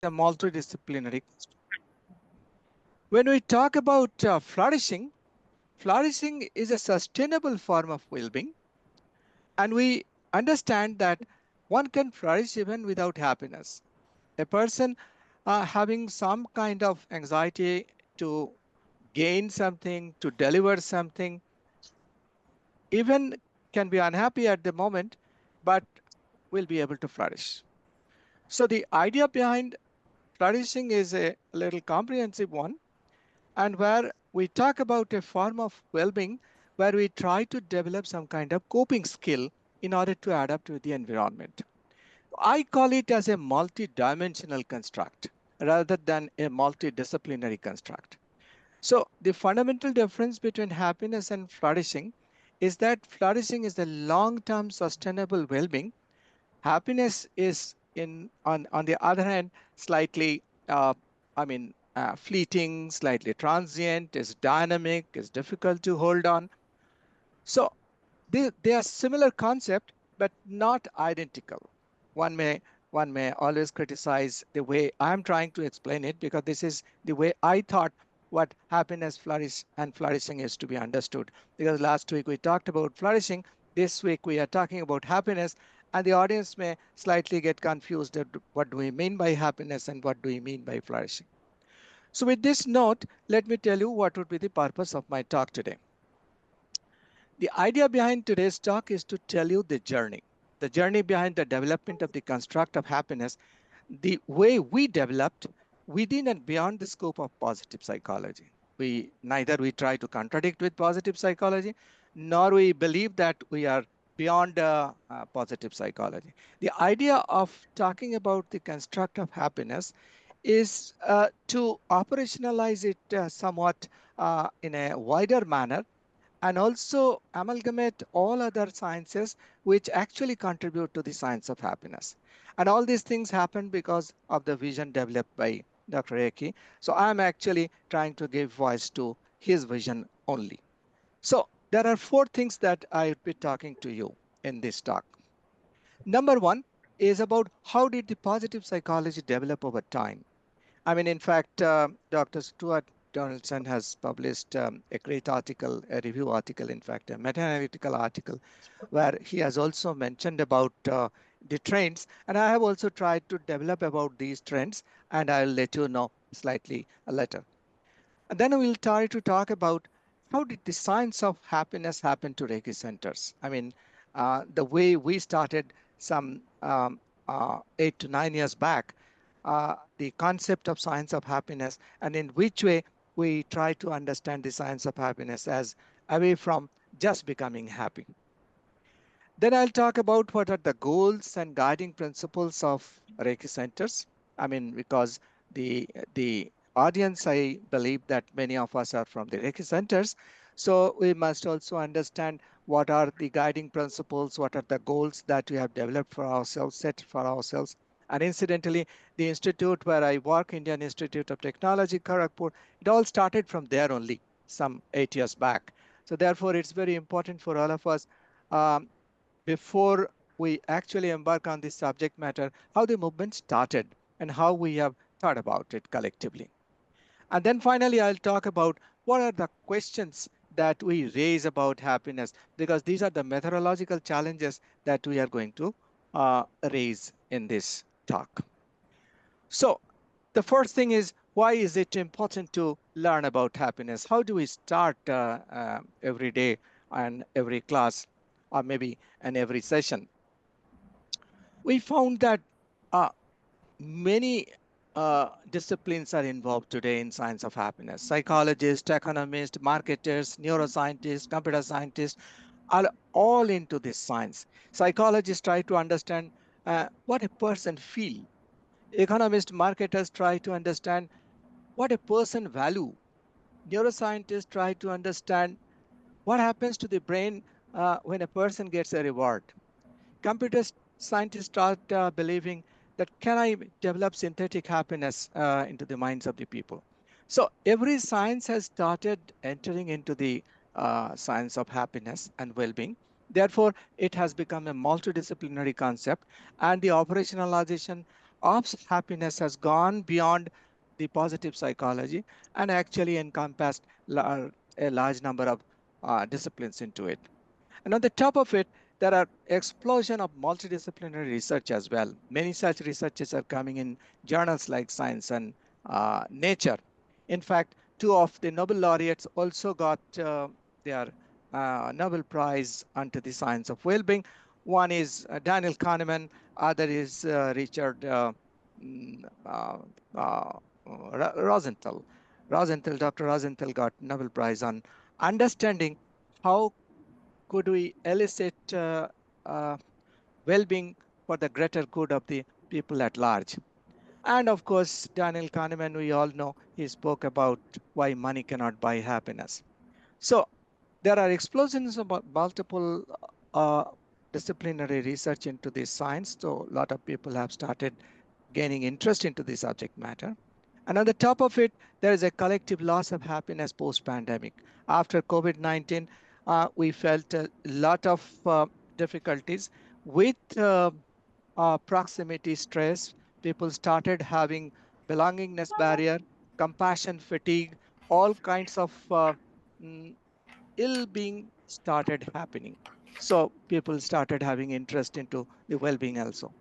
a multidisciplinary. When we talk about flourishing, flourishing is a sustainable form of well-being, and we understand that one can flourish even without happiness. A person having some kind of anxiety to gain something, to deliver something, even can be unhappy at the moment, but will be able to flourish. So the idea behind flourishing is a little comprehensive one, and where we talk about a form of well-being where we try to develop some kind of coping skill in order to adapt with the environment. I call it as a multi-dimensional construct rather than a multidisciplinary construct. So the fundamental difference between happiness and flourishing is that flourishing is the long-term sustainable well-being. Happiness is on the other hand slightly fleeting, slightly transient, is dynamic, is difficult to hold on. So they are similar concept, but not identical. One may one may always criticize the way I'm trying to explain it because this is the way I thought what happiness, flourish, and flourishing is to be understood. Because last week we talked about flourishing, this week we are talking about happiness, and the audience may slightly get confused at what do we mean by happiness and what do we mean by flourishing. So with this note, let me tell you what would be the purpose of my talk today. The idea behind today's talk is to tell you the journey behind the development of the construct of happiness, the way we developed within and beyond the scope of positive psychology. We try to contradict with positive psychology, nor we believe that we are beyond positive psychology. The idea of talking about the construct of happiness is to operationalize it somewhat in a wider manner and also amalgamate all other sciences which actually contribute to the science of happiness. And all these things happen because of the vision developed by Dr. Eki. So I'm actually trying to give voice to his vision only. So there are four things that I would be talking to you in this talk. Number one is about how did the positive psychology develop over time? I mean, in fact, Dr. Stuart Donaldson has published a great article, a review article, in fact, a meta-analytical article, where he has also mentioned about the trends. And I have also tried to develop about these trends, and I'll let you know slightly later. And then we'll try to talk about how did the science of happiness happen to Reiki centers? I mean, the way we started some 8 to 9 years back, the concept of science of happiness, and in which way we try to understand the science of happiness as away from just becoming happy. Then I'll talk about what are the goals and guiding principles of Reiki centers. I mean, because the audience, I believe that many of us are from the Reiki centers. So we must also understand what are the guiding principles, what are the goals that we have developed for ourselves, set for ourselves. And incidentally, the institute where I work, Indian Institute of Technology, Kharagpur, it all started from there only some 8 years back. So therefore, it's very important for all of us um, before we actually embark on this subject matter, how the movement started and how we have thought about it collectively. And then finally, I'll talk about what are the questions that we raise about happiness, because these are the methodological challenges that we are going to raise in this talk. So the first thing is, why is it important to learn about happiness? How do we start every day and every class, or maybe in every session? We found that uh, many disciplines are involved today in science of happiness. Psychologists, economists, marketers, neuroscientists, computer scientists are all into this science. Psychologists try to understand what a person feels. Economists, marketers try to understand what a person value. Neuroscientists try to understand what happens to the brain when a person gets a reward. Computer scientists start believing that can I develop synthetic happiness into the minds of the people. So every science has started entering into the science of happiness and well-being. Therefore, it has become a multidisciplinary concept, and the operationalization of happiness has gone beyond the positive psychology and actually encompassed a large number of disciplines into it. And on the top of it, there are explosion of multidisciplinary research as well. Many such researches are coming in journals like Science and Nature. In fact, two of the Nobel laureates also got their Nobel Prize under the science of well-being. One is Daniel Kahneman, other is Richard mm, Rosenthal. Dr. Rosenthal got Nobel Prize on understanding how could we elicit uh, well-being for the greater good of the people at large. And of course, Daniel Kahneman, we all know, he spoke about why money cannot buy happiness. So there are explosions of multiple uh, disciplinary research into this science. So a lot of people have started gaining interest into the subject matter. And on the top of it, there is a collective loss of happiness post pandemic. After COVID 19, we felt a lot of difficulties with proximity stress. People started having belongingness barrier, compassion fatigue, all kinds of mm, ill being started happening. So people started having interest into the well being also.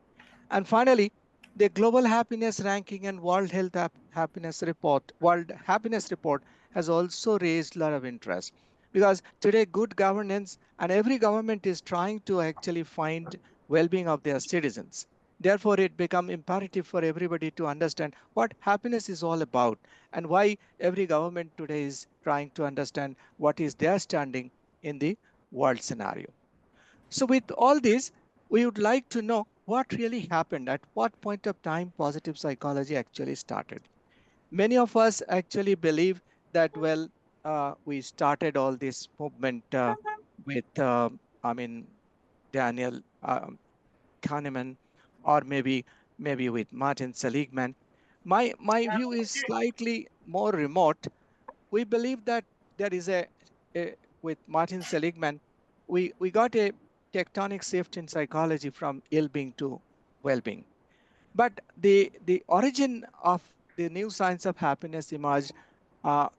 And finally, the Global Happiness Ranking and World Happiness Report has also raised a lot of interest because today good governance and every government is trying to actually find well-being of their citizens. Therefore, it become imperative for everybody to understand what happiness is all about and why every government today is trying to understand what is their standing in the world scenario. So, with all this, we would like to know what really happened, at what point of time positive psychology actually started. Many of us actually believe that, well, we started all this movement with, I mean, Daniel Kahneman, or maybe with Martin Seligman. My view is slightly more remote. We believe that there is a with Martin Seligman, we got a tectonic shift in psychology from ill-being to well-being. But the origin of the new science of happiness emerged uh,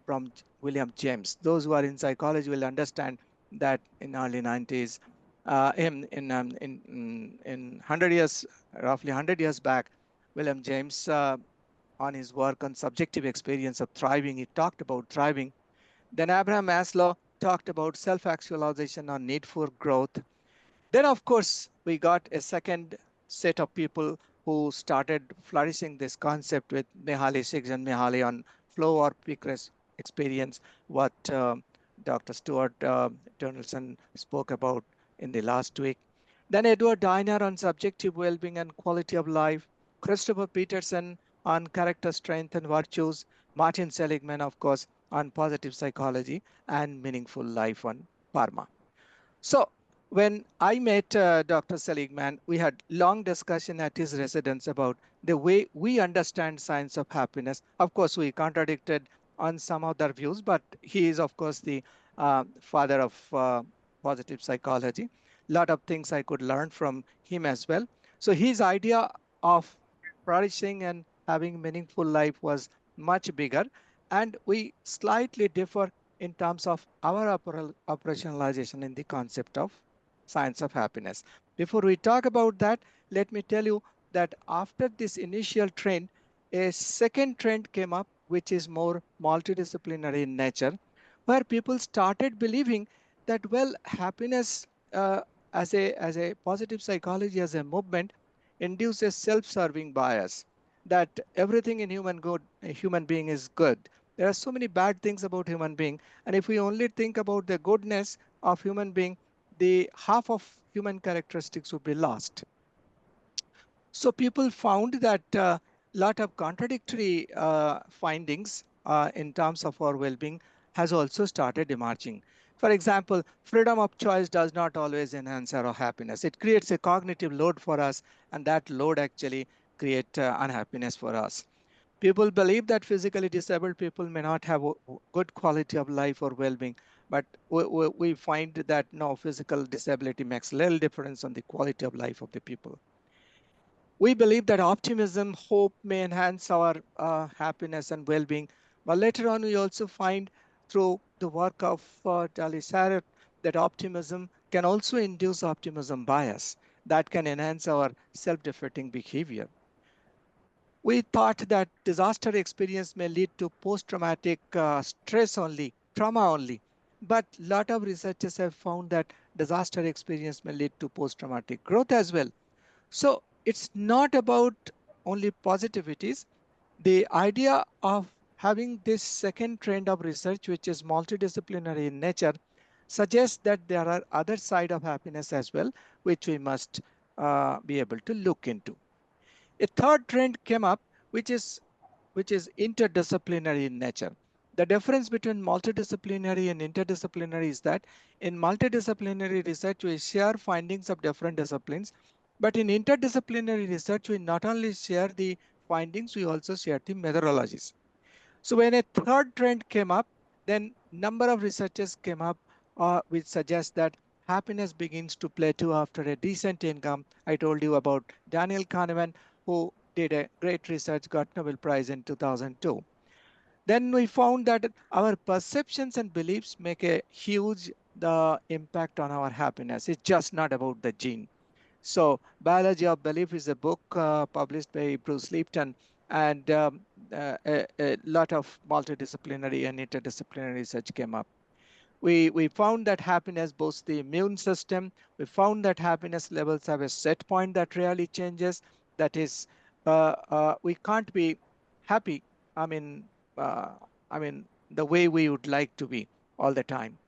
from William James. Those who are in psychology will understand that in early 90s, in 100 years, roughly 100 years back, William James, on his work on subjective experience of thriving, he talked about thriving. Then Abraham Maslow talked about self-actualization or need for growth. Then, of course, we got a second set of people who started flourishing this concept with Mihaly Csikszentmihalyi on flow or peak experience, what Dr. Stuart Donaldson spoke about in the last week. Then Edward Diner on subjective well-being and quality of life, Christopher Peterson on character strength and virtues, Martin Seligman, of course, on positive psychology and meaningful life on Parma. So when I met Dr. Seligman, we had long discussion at his residence about the way we understand science of happiness. Of course, we contradicted on some of their views, but he is, of course, the father of positive psychology. A lot of things I could learn from him as well. So his idea of flourishing and having meaningful life was much bigger, and we slightly differ in terms of our operationalization in the concept of science of happiness. Before we talk about that, let me tell you that after this initial trend, a second trend came up, which is more multidisciplinary in nature, where people started believing that, well, happiness as a positive psychology, as a movement, induces self-serving bias, that everything in a human being is good. There are so many bad things about human being, and if we only think about the goodness of human being, the half of human characteristics would be lost. So people found that a lot of contradictory findings in terms of our well-being has also started emerging. For example, freedom of choice does not always enhance our happiness. It creates a cognitive load for us, and that load actually creates unhappiness for us. People believe that physically disabled people may not have a good quality of life or well-being, but we find that no, physical disability makes little difference on the quality of life of the people. We believe that optimism, hope may enhance our happiness and well being. But later on, we also find through the work of Dali Sarrett that optimism can also induce optimism bias that can enhance our self defeating behavior. We thought that disaster experience may lead to post traumatic stress only, trauma only. But a lot of researchers have found that disaster experience may lead to post traumatic growth as well. So it's not about only positivities. The idea of having this second trend of research, which is multidisciplinary in nature, suggests that there are other side of happiness as well, which we must be able to look into. A third trend came up, which is interdisciplinary in nature. The difference between multidisciplinary and interdisciplinary is that in multidisciplinary research, we share findings of different disciplines, but in interdisciplinary research, we not only share the findings, we also share the methodologies. So when a third trend came up, then number of researchers came up which suggests that happiness begins to plateau after a decent income. I told you about Daniel Kahneman, who did a great research, got Nobel Prize in 2002. Then we found that our perceptions and beliefs make a huge the impact on our happiness. It's just not about the gene. So, Biology of Belief is a book published by Bruce Lipton, and a lot of multidisciplinary and interdisciplinary research came up. We found that happiness boosts the immune system. We found that happiness levels have a set point that rarely changes. That is, we can't be happy. I mean, the way we would like to be all the time.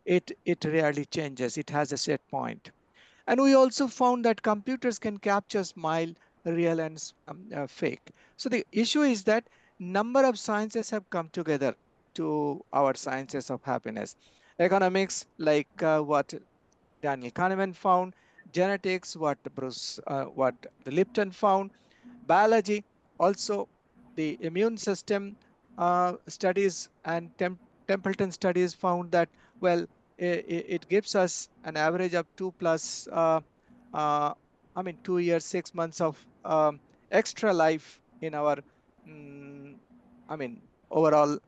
It rarely changes. It has a set point. And we also found that computers can capture smile, real and fake. So the issue is that number of sciences have come together to our sciences of happiness. Economics, like what Daniel Kahneman found; genetics, what the Lipton found; biology, also the immune system studies and Templeton studies found that, well, it gives us an average of 2 plus, uh, 2 years, 6 months of extra life in our, mm, overall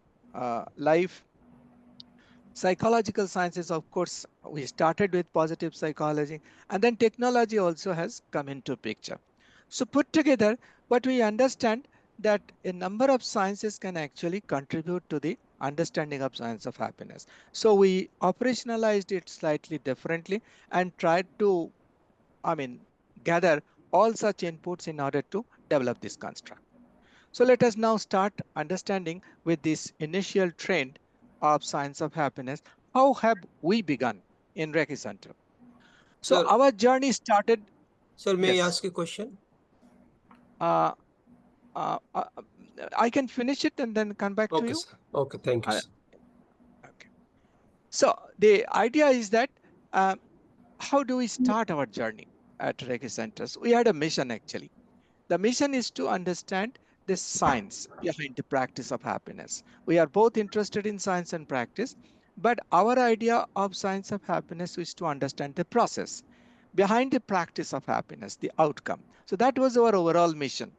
life. Psychological sciences, of course, we started with positive psychology, and then technology also has come into picture. So put together, what we understand that a number of sciences can actually contribute to the understanding of science of happiness. So we operationalized it slightly differently and tried to, I mean, gather all such inputs in order to develop this construct. So let us now start understanding with this initial trend of science of happiness. How have we begun in Reiki Center? So Sir, our journey started, sir, may I yes, ask a question? uh, uh, uh, uh, I can finish it and then come back to Okay, you. sir. Okay, thank you, Uh, sir. okay. So the idea is that uh, how do we start our journey at Reiki Centers? We had a mission actually. The mission is to understand the science behind the practice of happiness. We are both interested in science and practice, but our idea of science of happiness is to understand the process behind the practice of happiness, the outcome. So that was our overall mission.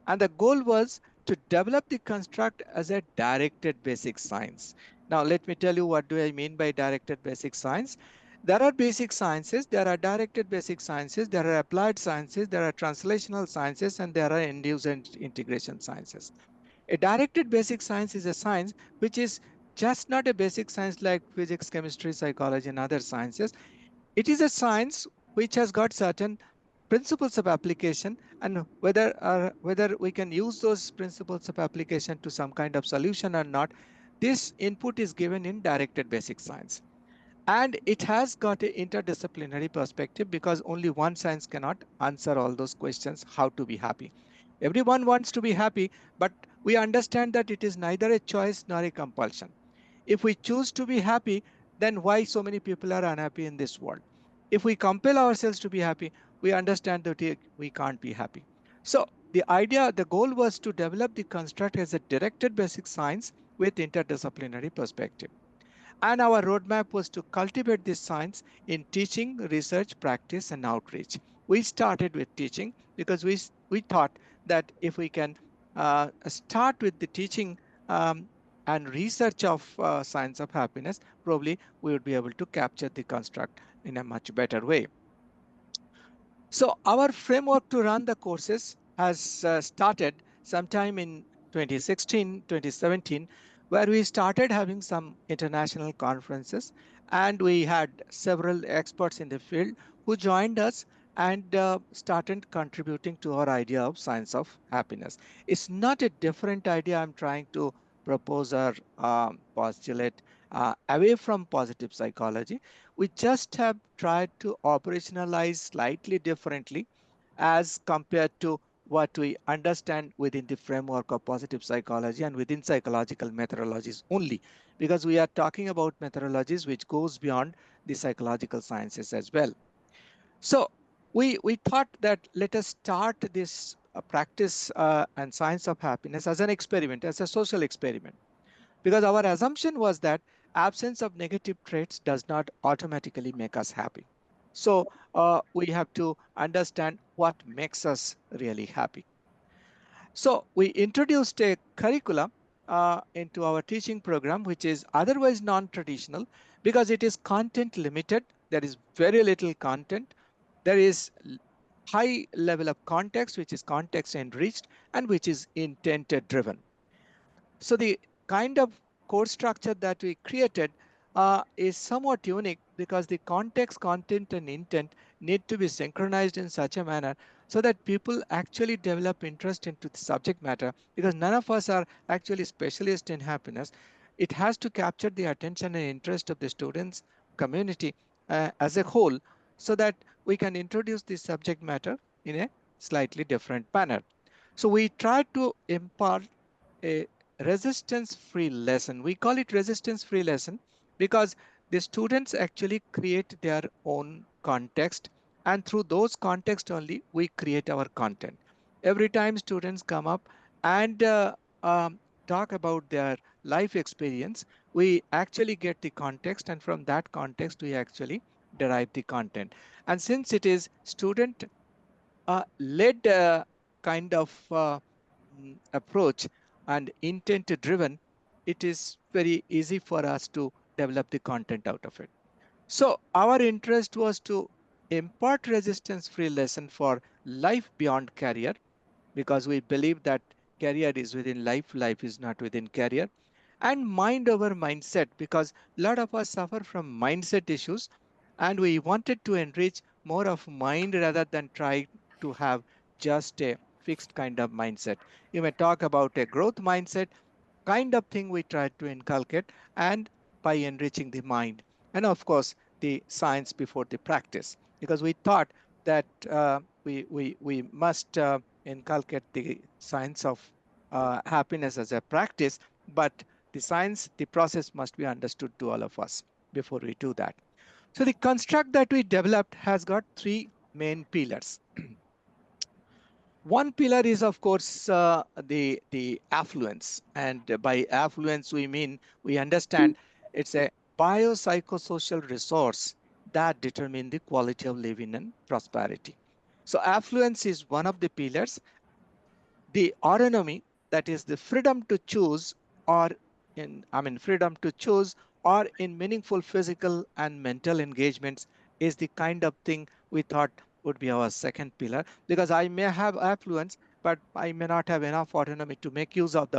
And the goal was to develop the construct as a directed basic science. Now, let me tell you what do I mean by directed basic science. There are basic sciences, there are directed basic sciences, there are applied sciences, there are translational sciences, and there are induced and integration sciences. A directed basic science is a science which is just not a basic science like physics, chemistry, psychology, and other sciences. It is a science which has got certain principles of application, and whether we can use those principles of application to some kind of solution or not, this input is given in directed basic science. And it has got an interdisciplinary perspective because only one science cannot answer all those questions how to be happy. Everyone wants to be happy, but we understand that it is neither a choice nor a compulsion. If we choose to be happy, then why so many people are unhappy in this world? If we compel ourselves to be happy, we understand that we can't be happy. So the goal was to develop the construct as a directed basic science with interdisciplinary perspective. And our roadmap was to cultivate this science in teaching, research, practice, and outreach. we started with teaching because we thought that if we can start with the teaching um, and research of science of happiness, probably we would be able to capture the construct in a much better way. So our framework to run the courses has started sometime in 2016, 2017, where we started having some international conferences, and we had several experts in the field who joined us and started contributing to our idea of science of happiness. It's not a different idea I'm trying to propose or postulate away from positive psychology. We just have tried to operationalize slightly differently as compared to what we understand within the framework of positive psychology and within psychological methodologies only, because we are talking about methodologies which goes beyond the psychological sciences as well. So we thought that let us start this practice and science of happiness as an experiment, as a social experiment, because our assumption was that absence of negative traits does not automatically make us happy. So we have to understand what makes us really happy. So we introduced a curriculum into our teaching program, which is otherwise non-traditional because it is content limited. There is very little content. There is high level of context, which is context enriched and which is intent driven. So the kind of course structure that we created is somewhat unique because the context, content, and intent need to be synchronized in such a manner so that people actually develop interest into the subject matter, because none of us are actually specialists in happiness. It has to capture the attention and interest of the students community as a whole so that we can introduce the subject matter in a slightly different manner. So we try to impart a resistance free lesson. We call it resistance free lesson because the students actually create their own context, and through those context only we create our content. Every time students come up and talk about their life experience, we actually get the context, and from that context we actually derive the content. And since it is student led kind of approach and intent driven, it is very easy for us to develop the content out of it. So our interest was to impart resistance free lesson for life beyond career, because we believe that career is within life, life is not within career, and mind over mindset, because a lot of us suffer from mindset issues and we wanted to enrich more of mind rather than try to have just a fixed kind of mindset. You may talk about a growth mindset kind of thing we tried to inculcate, and by enriching the mind. And of course, the science before the practice, because we thought that we must inculcate the science of happiness as a practice, but the science, the process must be understood to all of us before we do that. So the construct that we developed has got three main pillars. One pillar is, of course, the affluence, and by affluence we mean we understand it's a biopsychosocial resource that determine the quality of living and prosperity. So affluence is one of the pillars. The autonomy, that is the freedom to choose, or freedom to choose or in meaningful physical and mental engagements, is the kind of thing we thought would be our second pillar, because I may have affluence but I may not have enough autonomy to make use of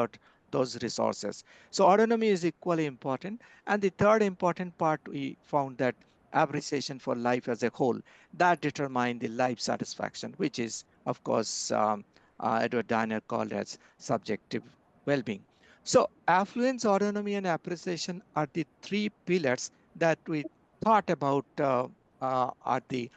those resources. So autonomy is equally important. And the third important part, we found that appreciation for life as a whole, that determine the life satisfaction, which is of course Edward Diner called as subjective well-being. So affluence, autonomy, and appreciation are the three pillars that we thought about are the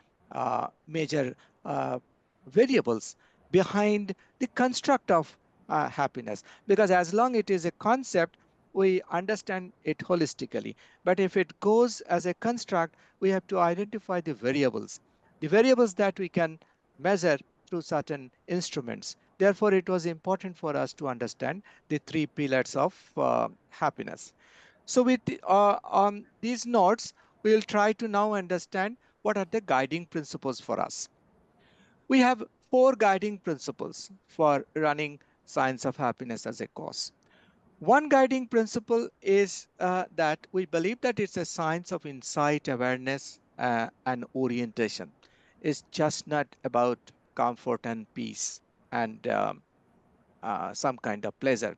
major uh, variables behind the construct of happiness. Because as long it is a concept, we understand it holistically. But if it goes as a construct, we have to identify the variables that we can measure through certain instruments. Therefore, it was important for us to understand the three pillars of happiness. So with these notes, we will try to now understand what are the guiding principles for us. We have four guiding principles for running science of happiness as a course. One guiding principle is that we believe that it's a science of insight, awareness, and orientation. It's just not about comfort and peace and some kind of pleasure.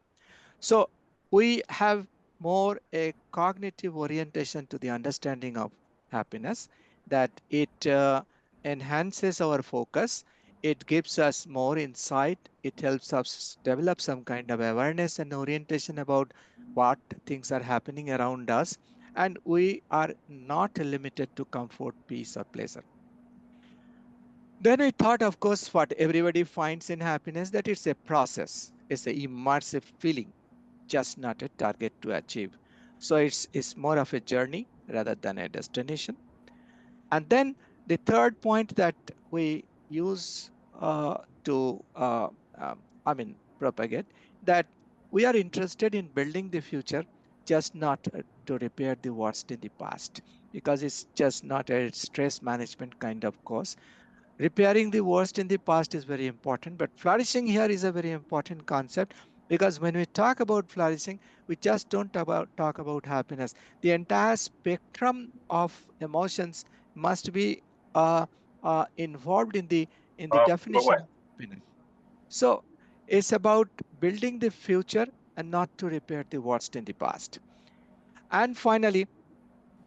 So we have more a cognitive orientation to the understanding of happiness, that it enhances our focus, it gives us more insight, it helps us develop some kind of awareness and orientation about what things are happening around us, and we are not limited to comfort, peace, or pleasure. Then I thought, of course, what everybody finds in happiness, that it's a process, it's a immersive feeling, just not a target to achieve. So it's more of a journey rather than a destination. And then the third point that we use to propagate, that we are interested in building the future, just not to repair the worst in the past, because it's just not a stress management kind of course. Repairing the worst in the past is very important, but flourishing here is a very important concept, because when we talk about flourishing, we just don't talk about happiness. The entire spectrum of emotions must be uh, involved in the definition of happiness. So it's about building the future and not to repair the worst in the past. And finally,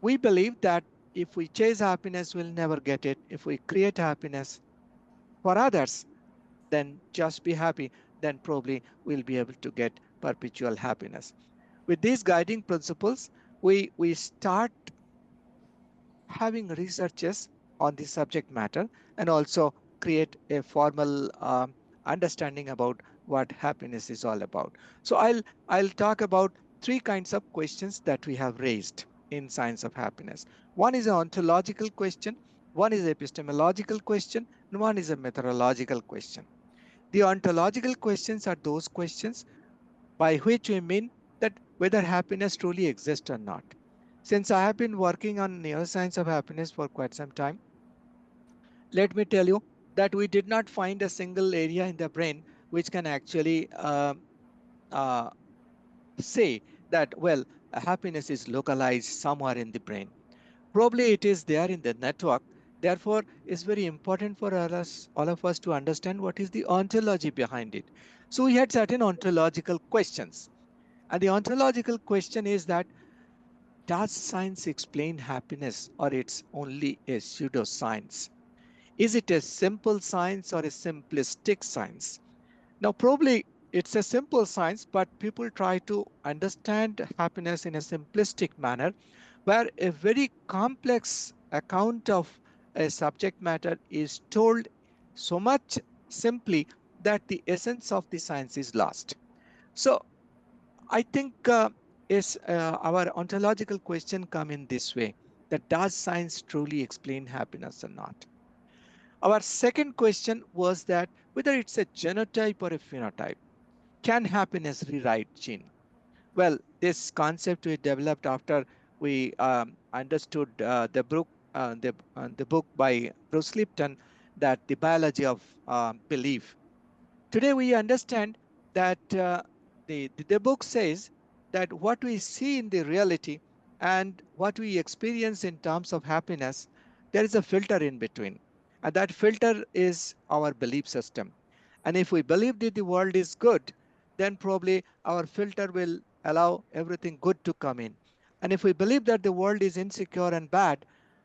we believe that if we chase happiness, we'll never get it. If we create happiness for others, then just be happy, then probably we'll be able to get perpetual happiness. With these guiding principles, we start having researches on the subject matter and also create a formal understanding about what happiness is all about. So I'll talk about three kinds of questions that we have raised in science of happiness. One is an ontological question, one is epistemological question, and one is a methodological question. The ontological questions are those questions by which we mean that whether happiness truly exists or not. Since I have been working on neuroscience of happiness for quite some time, let me tell you that we did not find a single area in the brain which can actually uh, say that, well, happiness is localized somewhere in the brain. Probably it is there in the network. Therefore, it's very important for all of us to understand what is the ontology behind it. So we had certain ontological questions. And the ontological question is that, does science explain happiness or it's only a pseudoscience? Is it a simple science or a simplistic science? Now, probably it's a simple science, but people try to understand happiness in a simplistic manner, where a very complex account of a subject matter is told so much simply that the essence of the science is lost. So I think is our ontological question come in this way, that does science truly explain happiness or not? Our second question was that whether it's a genotype or a phenotype, can happiness rewrite gene? Well, this concept we developed after we understood the book by Bruce Lipton, that the biology of belief. Today we understand that the book says that what we see in the reality and what we experience in terms of happiness, there is a filter in between. And that filter is our belief system. And if we believe that the world is good, then probably our filter will allow everything good to come in. And if we believe that the world is insecure and bad,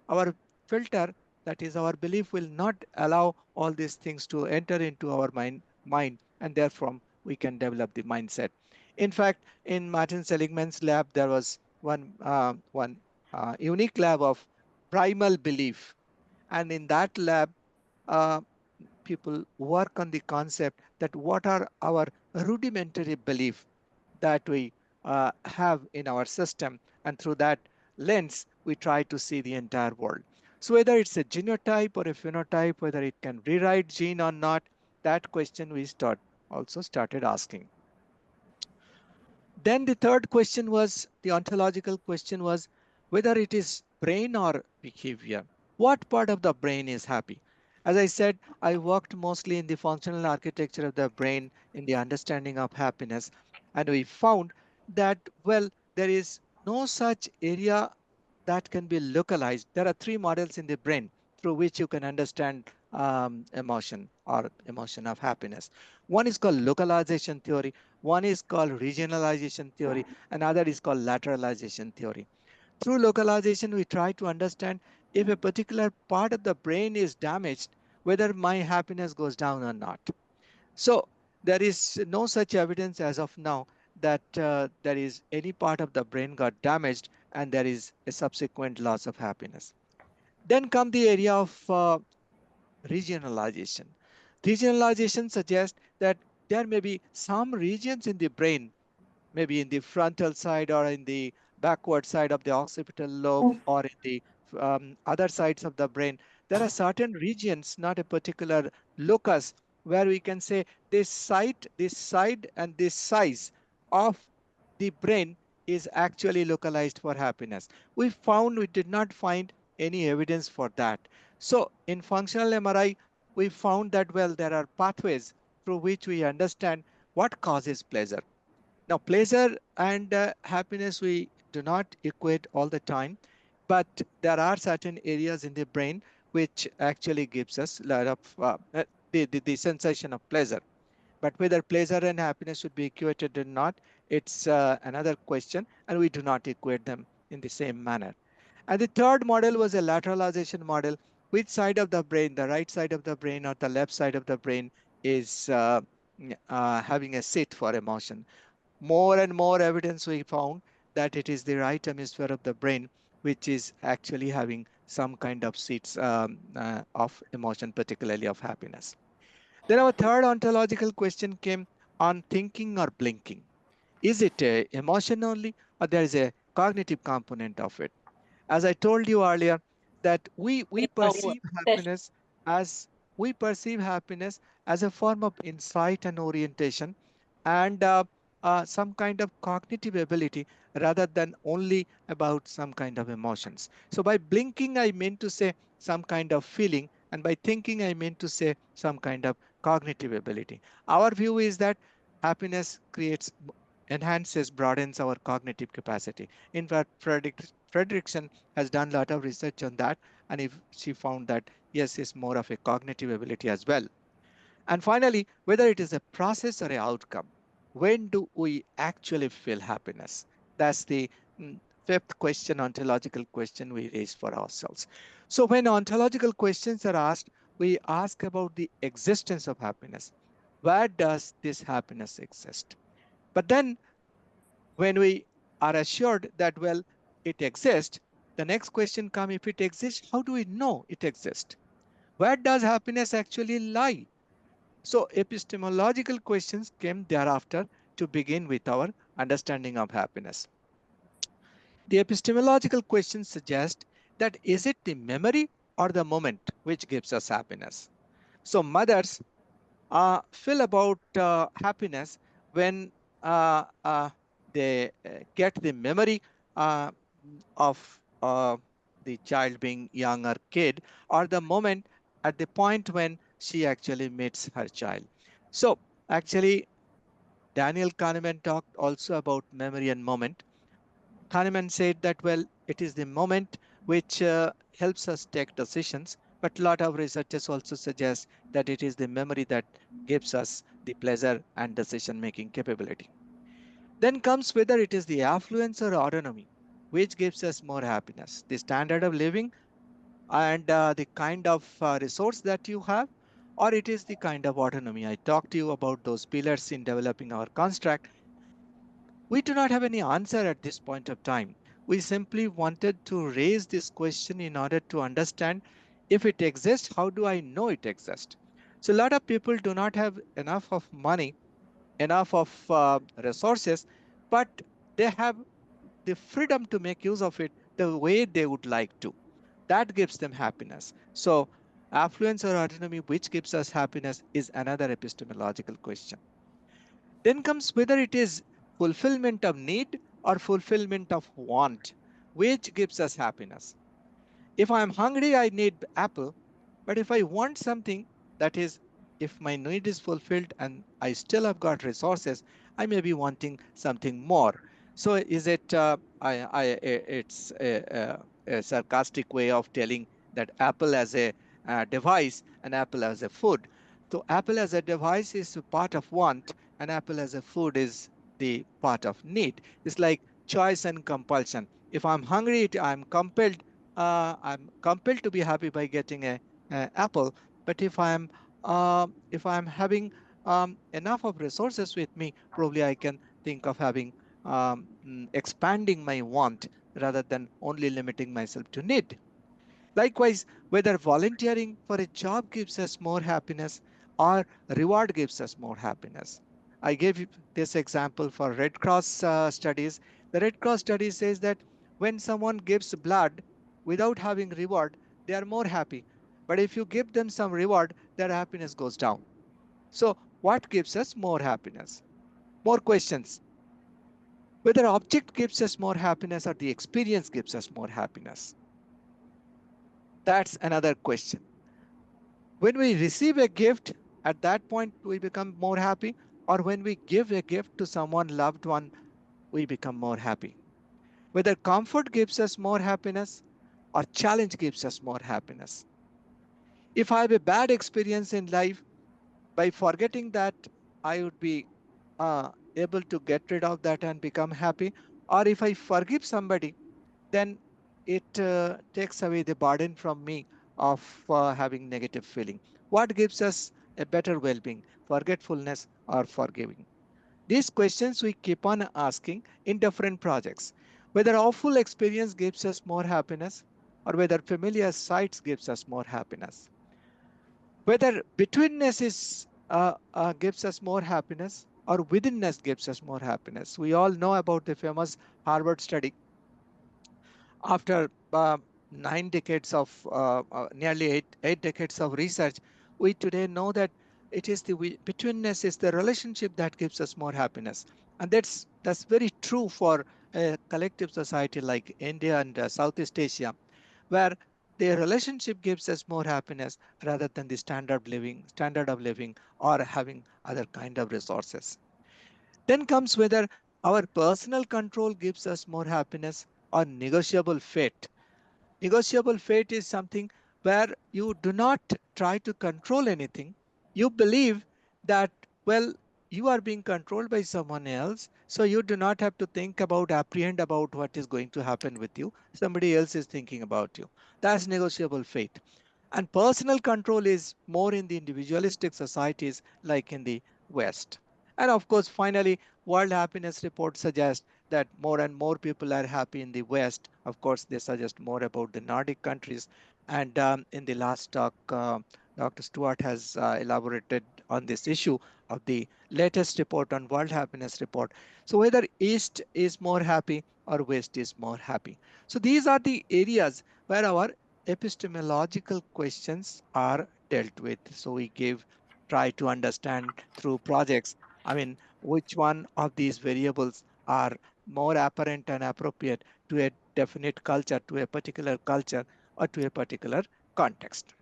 our filter, that is our belief, will not allow all these things to enter into our mind, and therefore we can develop the mindset. In fact, in Martin Seligman's lab, there was one unique lab of primal belief, and in that lab, uh, people work on the concept that what are our rudimentary belief that we have in our system, and through that lens we try to see the entire world. So whether it's a genotype or a phenotype, whether it can rewrite gene or not, that question we also started asking. Then the third question was, the ontological question was, whether it is brain or behavior, what part of the brain is happy? As I said, I worked mostly in the functional architecture of the brain in the understanding of happiness. And we found that, well, there is no such area that can be localized. There are three models in the brain through which you can understand emotion or emotion of happiness. One is called localization theory, one is called regionalization theory, another is called lateralization theory. Through localization, we try to understand if a particular part of the brain is damaged, whether my happiness goes down or not. So there is no such evidence as of now that there is any part of the brain got damaged and there is a subsequent loss of happiness. Then come the area of regionalization. Regionalization suggests that there may be some regions in the brain, maybe in the frontal side or in the backward side of the occipital lobe or in the other sides of the brain. There are certain regions, not a particular locus, where we can say this side, and this size of the brain is actually localized for happiness. We did not find any evidence for that. So in functional MRI, we found that, well, there are pathways through which we understand what causes pleasure. Now, pleasure and happiness we do not equate all the time, but there are certain areas in the brain which actually gives us a lot of the sensation of pleasure. But whether pleasure and happiness should be equated or not, it's another question, and we do not equate them in the same manner. And the third model was a lateralization model. Which side of the brain, the right side of the brain or the left side of the brain, is having a seat for emotion? More and more evidence we found that it is the right hemisphere of the brain which is actually having some kind of seats of emotion, particularly of happiness. Then our third ontological question came on thinking or blinking. Is it a emotion only, or there is a cognitive component of it? As I told you earlier, that we perceive happiness as a form of insight and orientation, and some kind of cognitive ability rather than only about some kind of emotions. So by blinking, I mean to say some kind of feeling, and by thinking, I mean to say some kind of cognitive ability. Our view is that happiness enhances, broadens our cognitive capacity. In fact, Fredrickson has done a lot of research on that, and if she found that yes, it's more of a cognitive ability as well. And finally, whether it is a process or an outcome, when do we actually feel happiness? That's the fifth question, ontological question we raise for ourselves. So when ontological questions are asked, we ask about the existence of happiness. Where does this happiness exist? But then when we are assured that, well, it exists, the next question comes: if it exists, how do we know it exists? Where does happiness actually lie? So epistemological questions came thereafter to begin with our understanding of happiness. The epistemological questions suggest that is it the memory or the moment which gives us happiness? So mothers feel about happiness when uh, uh, they get the memory uh, of the child being young or kid, or the moment at the point when she actually meets her child. So actually, Daniel Kahneman talked also about memory and moment. Kahneman said that, well, it is the moment which helps us take decisions, but a lot of researchers also suggest that it is the memory that gives us the pleasure and decision making capability. Then comes whether it is the affluence or autonomy which gives us more happiness, the standard of living and the kind of resource that you have, or it is the kind of autonomy. I talked to you about those pillars in developing our construct. We do not have any answer at this point of time. We simply wanted to raise this question in order to understand if it exists, how do I know it exists? So, a lot of people do not have enough of money, enough of resources, but they have the freedom to make use of it the way they would like to. That gives them happiness. So, affluence or autonomy, which gives us happiness, is another epistemological question. Then comes whether it is fulfillment of need or fulfillment of want, which gives us happiness. If I'm hungry, I need apple. But if I want something, that is, if my need is fulfilled and I still have got resources, I may be wanting something more. So is it? It's a sarcastic way of telling that Apple as a device and Apple as a food. So Apple as a device is a part of want, and Apple as a food is the part of need. It's like choice and compulsion. If I'm hungry, I'm compelled. I'm compelled to be happy by getting a apple. But if I'm having enough of resources with me, probably I can think of having expanding my want rather than only limiting myself to need. Likewise, whether volunteering for a job gives us more happiness or reward gives us more happiness. I gave you this example for Red Cross studies. The Red Cross study says that when someone gives blood without having reward, they are more happy. But if you give them some reward, their happiness goes down. So, what gives us more happiness? More questions. Whether object gives us more happiness or the experience gives us more happiness. That's another question. When we receive a gift, at that point we become more happy, or when we give a gift to someone loved one, we become more happy. Whether comfort gives us more happiness or challenge gives us more happiness. If I have a bad experience in life, by forgetting that, I would be able to get rid of that and become happy. Or if I forgive somebody, then it takes away the burden from me of having negative feeling. What gives us a better well-being, forgetfulness or forgiving? These questions we keep on asking in different projects. Whether awful experience gives us more happiness or whether familiar sights gives us more happiness. Whether betweenness is gives us more happiness or withinness gives us more happiness. We all know about the famous Harvard study. After 9 decades of nearly eight decades of research, we today know that it is the betweenness is the relationship that gives us more happiness, and that's very true for a collective society like India and Southeast Asia, where the relationship gives us more happiness rather than the standard of living or having other kind of resources. Then comes whether our personal control gives us more happiness or negotiable fate. Negotiable fate is something where you do not try to control anything. You believe that, well, you are being controlled by someone else, so you do not have to think about, apprehend about what is going to happen with you. Somebody else is thinking about you. That's negotiable fate. And personal control is more in the individualistic societies like in the West. And of course, finally, World Happiness Report suggests that more and more people are happy in the West. Of course, they suggest more about the Nordic countries. And in the last talk, Dr. Stewart has elaborated on this issue of the latest report on World Happiness Report. So whether East is more happy or West is more happy. So these are the areas where our epistemological questions are dealt with. So we try to understand through projects, I mean, which one of these variables are more apparent and appropriate to a definite culture, to a particular culture, or to a particular context.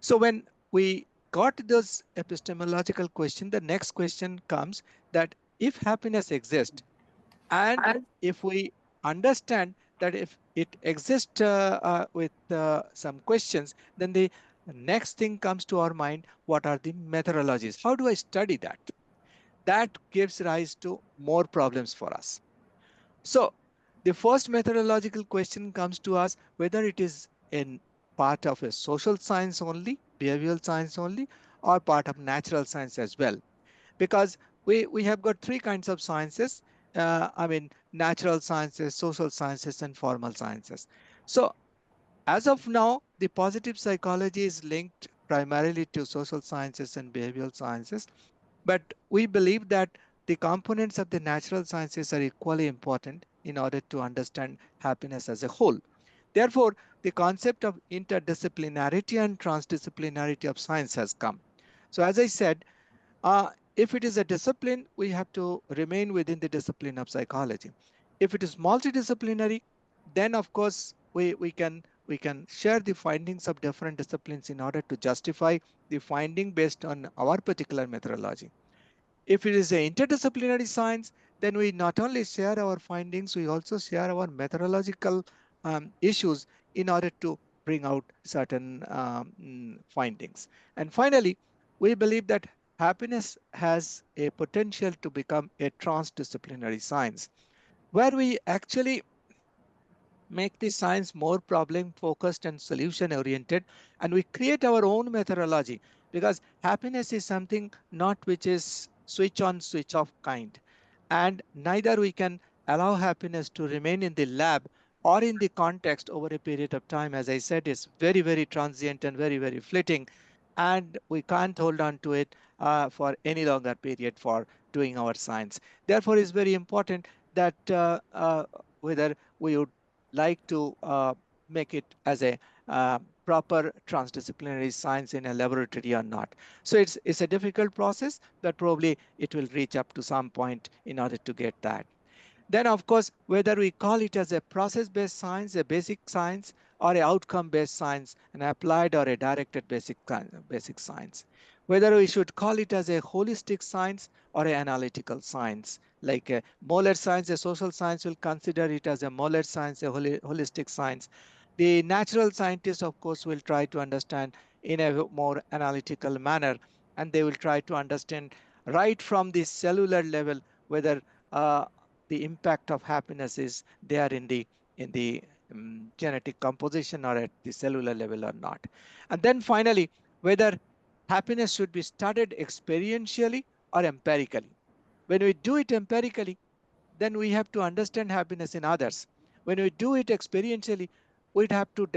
So when we got those epistemological question, the next question comes that if happiness exists, and if we understand that if it exists with some questions, then the next thing comes to our mind, what are the methodologies? How do I study that? That gives rise to more problems for us. So the first methodological question comes to us whether it is in part of a social science only, behavioral science only, or part of natural science as well, because we have got three kinds of sciences. I mean, natural sciences, social sciences, and formal sciences. So as of now, the positive psychology is linked primarily to social sciences and behavioral sciences, but we believe that the components of the natural sciences are equally important in order to understand happiness as a whole. Therefore, the concept of interdisciplinarity and transdisciplinarity of science has come. So as I said, if it is a discipline, we have to remain within the discipline of psychology. If it is multidisciplinary, then of course we can we can share the findings of different disciplines in order to justify the finding based on our particular methodology. If it is an interdisciplinary science, then we not only share our findings, we also share our methodological issues in order to bring out certain findings. And finally, we believe that happiness has a potential to become a transdisciplinary science, where we actually make the science more problem focused and solution oriented, and we create our own methodology, because happiness is something not which is switch on switch off kind, and neither we can allow happiness to remain in the lab or in the context over a period of time. As I said, it's very transient and very fleeting, and we can't hold on to it for any longer period for doing our science. Therefore it's very important that whether we would like to make it as a proper transdisciplinary science in a laboratory or not. So it's a difficult process, but probably it will reach up to some point in order to get that. Then, of course, whether we call it as a process-based science, a basic science, or a outcome-based science, an applied or a directed basic science. Whether we should call it as a holistic science or an analytical science. Like a molar science, a social science will consider it as a molar science, a holistic science. The natural scientists, of course, will try to understand in a more analytical manner, and they will try to understand right from the cellular level whether uh, the impact of happiness is there in the genetic composition or at the cellular level or not. And then finally, whether happiness should be studied experientially or empirically. When we do it empirically, then we have to understand happiness in others. When we do it experientially, we'd have to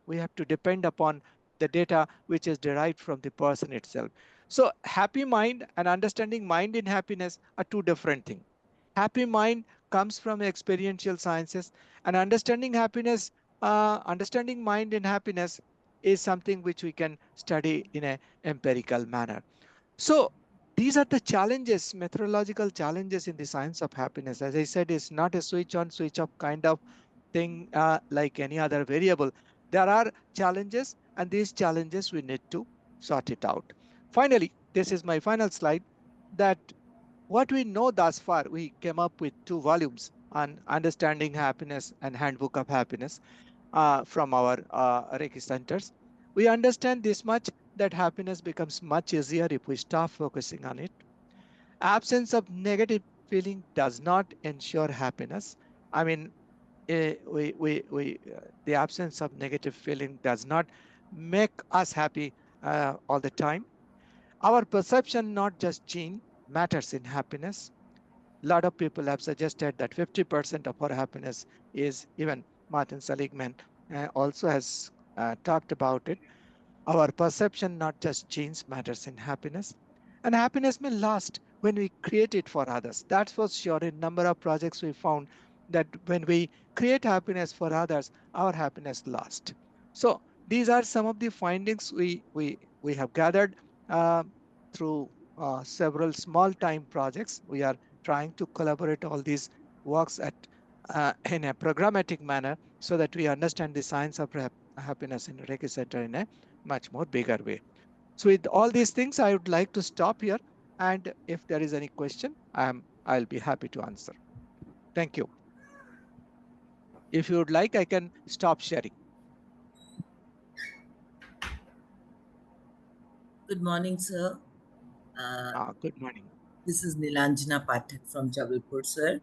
we have to depend upon the data which is derived from the person itself. So happy mind and understanding mind in happiness are two different things. Happy mind comes from experiential sciences, and understanding mind in happiness is something which we can study in a empirical manner. So these are the challenges, methodological challenges in the science of happiness. As I said, it's not a switch on, switch off kind of thing like any other variable. There are challenges, and these challenges we need to sort it out. Finally, this is my final slide, that what we know thus far, we came up with two volumes on understanding happiness and handbook of happiness from our Reiki centers. We understand this much, that happiness becomes much easier if we stop focusing on it. Absence of negative feeling does not ensure happiness. I mean, the absence of negative feeling does not make us happy all the time. Our perception, not just gene, matters in happiness. A lot of people have suggested that 50% of our happiness is, even Martin Seligman also has talked about it. Our perception, not just genes, matters in happiness. And happiness may last when we create it for others. That's for sure. In number of projects, we found that when we create happiness for others, our happiness lasts. So these are some of the findings we have gathered uh, through several small time projects. We are trying to collaborate all these works at in a programmatic manner so that we understand the science of happiness in Reiki Center in a much more bigger way. So with all these things, I would like to stop here. And if there is any question, I'll be happy to answer. Thank you. If you would like, I can stop sharing. Good morning, sir. Uh, Good morning. this is Nilanjana Pathak from Jabalpur, sir.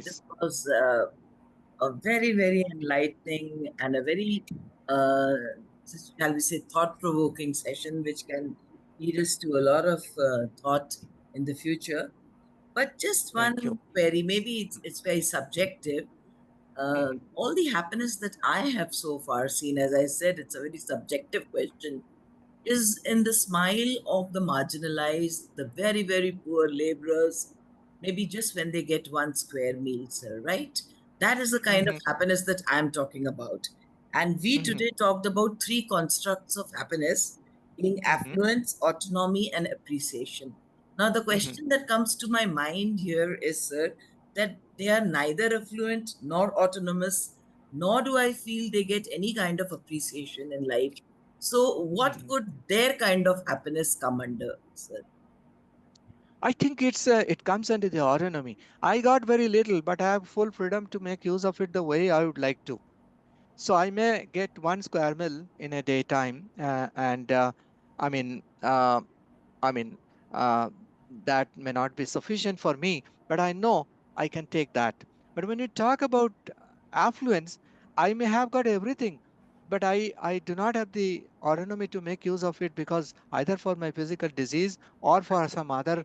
This Please. was a very enlightening and a very, uh, shall we say, thought-provoking session, which can lead us to a lot of thought in the future. But just Thank you. one query, maybe it's very subjective. Mhm, All the happiness that I have so far seen, as I said, it's a very subjective question, is in the smile of the marginalized, the very poor laborers, maybe just when they get one square meal, sir, right? That is the kind of mhm, happiness that I'm talking about. And we mhm, today talked about three constructs of happiness, being mhm, affluence, autonomy, and appreciation. Now, the mhm, question that comes to my mind here is, sir, that they are neither affluent nor autonomous, nor do I feel they get any kind of appreciation in life. So, what Mhm. could their kind of happiness come under, sir? I think it comes under the autonomy. I got very little, but I have full freedom to make use of it the way I would like to. So I may get 1 square mil in a daytime, and I mean, uh, I mean, uh, that may not be sufficient for me, but I know I can take that. But when you talk about affluence, I may have got everything, but I do not have the autonomy to make use of it because either for my physical disease or for some other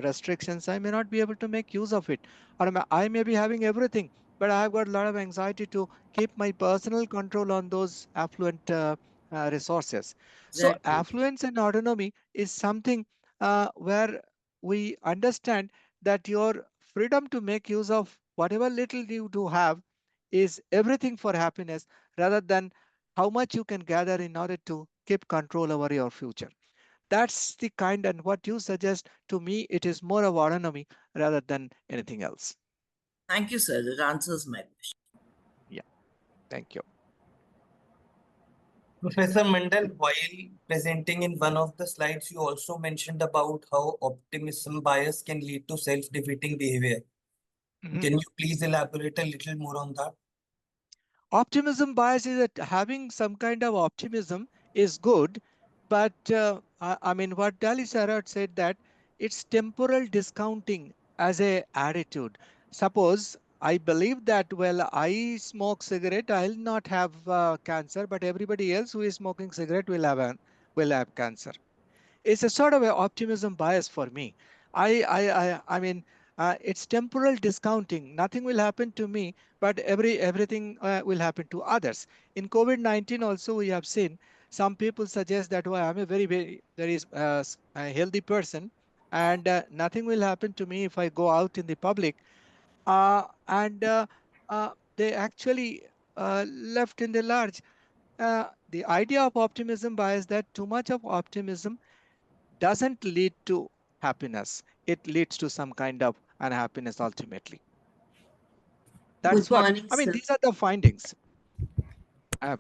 restrictions, I may not be able to make use of it. Or I may be having everything, but I have got a lot of anxiety to keep my personal control on those affluent resources. So Exactly. affluence and autonomy is something where we understand that your freedom to make use of whatever little you do have is everything for happiness rather than how much you can gather in order to keep control over your future. That's the kind, and what you suggest to me, it is more of autonomy rather than anything else. Thank you, sir. That answers my question. Yeah, thank you. Professor Mandal, while presenting in one of the slides, you also mentioned about how optimism bias can lead to self-defeating behavior. Mhm. Can you please elaborate a little more on that? Optimism bias is that having some kind of optimism is good, but I mean, what Dali Sarat said that it's temporal discounting as a attitude. Suppose I believe that, well, I smoke cigarette, I'll not have cancer, but everybody else who is smoking cigarette will have cancer. It's a sort of a optimism bias for me. I mean, it's temporal discounting. Nothing will happen to me, but everything will happen to others. In COVID-19, also we have seen some people suggest that, well, I'm a very healthy person, and nothing will happen to me if I go out in the public. And they actually left in the large. The idea of optimism bias, that too much of optimism doesn't lead to happiness. It leads to some kind of unhappiness ultimately. That's Good what morning, I mean. sir. These are the findings.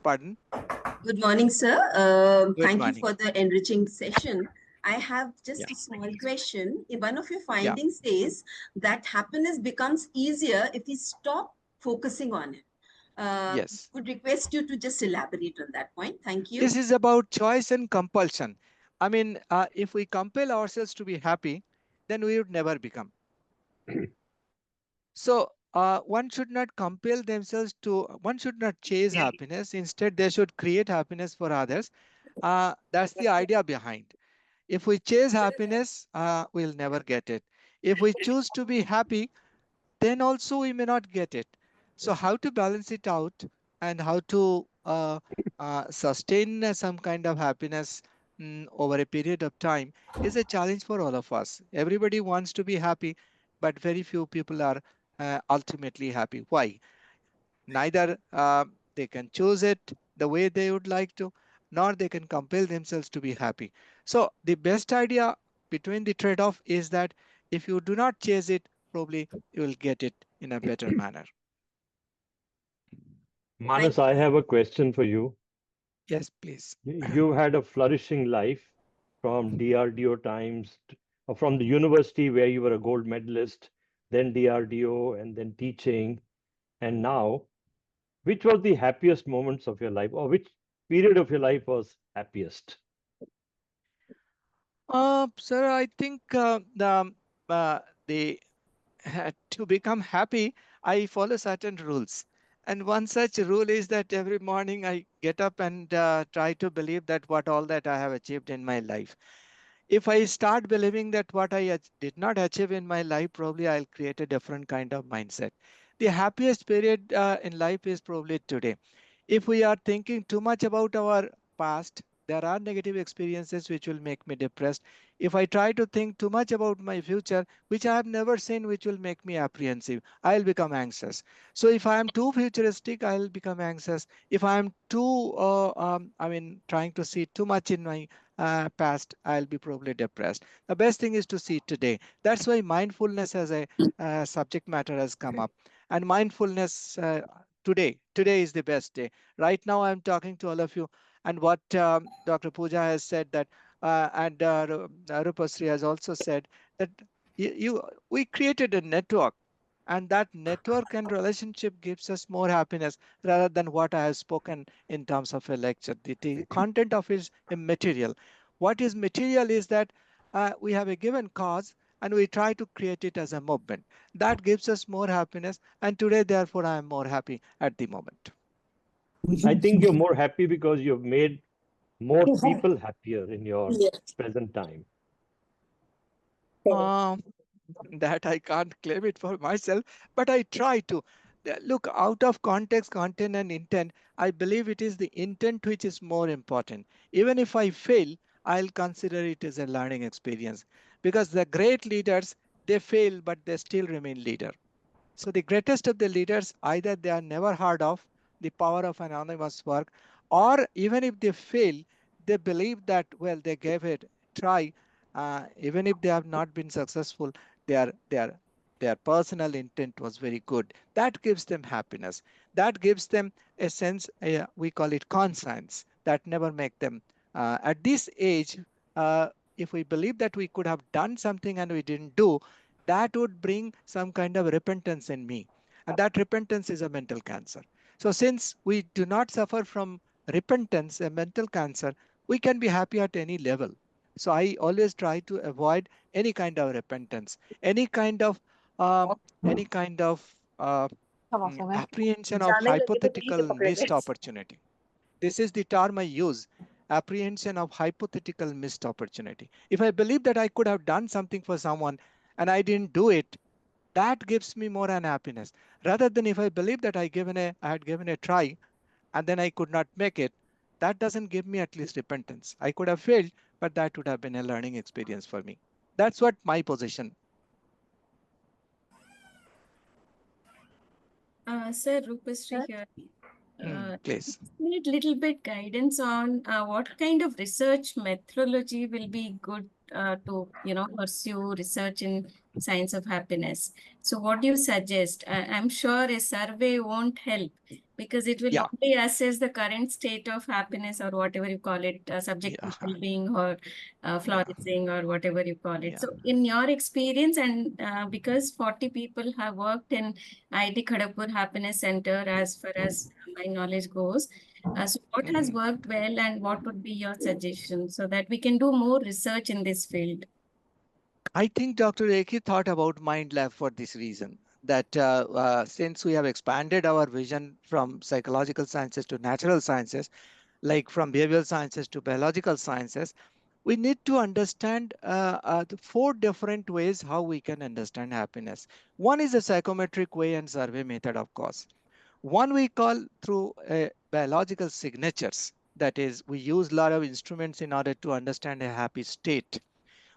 Pardon. Good morning, sir. Good Thank you morning. for the enriching session. I have Yeah. just a small question. One of your Yeah. findings says that happiness becomes easier if we stop focusing on it. Yes. Would request you to just elaborate on that point. Thank you. This is about choice and compulsion. I mean, if we compel ourselves to be happy, then we would never become. So one should not compel themselves to. One should not chase happiness. Instead, they should create happiness for others. That's the idea behind. If we chase happiness, we'll never get it. If we choose to be happy, then also we may not get it. So, how to balance it out and how to sustain some kind of happiness over a period of time is a challenge for all of us. Everybody wants to be happy, but very few people are ultimately happy. Why? Neither they can choose it the way they would like to, nor they can compel themselves to be happy. So the best idea between the trade-off is that if you do not chase it, probably you will get it in a better manner. Thank Manas, you. I have a question for you. Yes, please. You had a flourishing life from DRDO times, or from the university where you were a gold medalist, then DRDO, and then teaching. And now, which was the happiest moments of your life, or which period of your life was happiest? Sir, I think the to become happy, I follow certain rules. And one such rule is that every morning I get up and try to believe that what all that I have achieved in my life. If I start believing that what did not achieve in my life, probably I'll create a different kind of mindset. The happiest period in life is probably today. If we are thinking too much about our past, there are negative experiences which will make me depressed. If I try to think too much about my future, which I have never seen, which will make me apprehensive, I'll become anxious. So if I am too futuristic, I'll become anxious. If I am too, trying to see too much in my past, I'll be probably depressed. The best thing is to see today. That's why mindfulness as a subject matter has come up. And mindfulness Today is the best day. Right now, I'm talking to all of you. And what Dr. Pooja has said that, and Rupasri has also said that we created a network, and that network and relationship gives us more happiness rather than what I have spoken in terms of a lecture. The content of is immaterial. What is material is that we have a given cause and we try to create it as a movement. That gives us more happiness. And today, therefore, I am more happy at the moment. I think you're more happy because you've made more people happier in your Yes. present time. Correct. Um, that I can't claim it for myself, but I try to. Look, out of context, content, and intent, I believe it is the intent which is more important. Even if I fail, I'll consider it as a learning experience because the great leaders, they fail, but they still remain leader. So the greatest of the leaders, either they are never heard of the power of anonymous work, or even if they fail, they believe that, well, they gave it a try. Even if they have not been successful, their their their personal intent was very good. That gives them happiness. That gives them a sense, we call it conscience, that never make them. At this age, if we believe that we could have done something and we didn't do, that would bring some kind of repentance in me. And that repentance is a mental cancer. So, since we do not suffer from repentance, a mental cancer, we can be happy at any level. So, I always try to avoid any kind of repentance, any kind of uh, any kind of uh, apprehension of जाने लगे तो कहीं से hypothetical पकड़ ले. missed opportunity. This is the term I use, apprehension of hypothetical missed opportunity. If I believe that I could have done something for someone and I didn't do it, that gives me more unhappiness. Rather than if I believe that I had given a try and then I could not make it, that doesn't give me at least repentance. I could have failed, but that would have been a learning experience for me. That's what my position. Sir, Rupasri here. Please. Need little bit guidance on what kind of research methodology will be good to pursue research in science of happiness. So what do you suggest? I'm sure a survey won't help because it will Yeah. only assess the current state of happiness or whatever you call it, subjective Yeah. well-being or Yeah. flourishing or whatever you call it. Yeah. So in your experience and because 40 people have worked in IIT Kharagpur Happiness Center as far as my knowledge goes. So what has Mhm. worked well and what would be your suggestion so that we can do more research in this field? I think Dr. Eki thought about Mind Lab for this reason that since we have expanded our vision from psychological sciences to natural sciences, like from behavioral sciences to biological sciences, we need to understand the four different ways how we can understand happiness. One is a psychometric way and survey method, of course. One we call through biological signatures. That is, we use a lot of instruments in order to understand a happy state.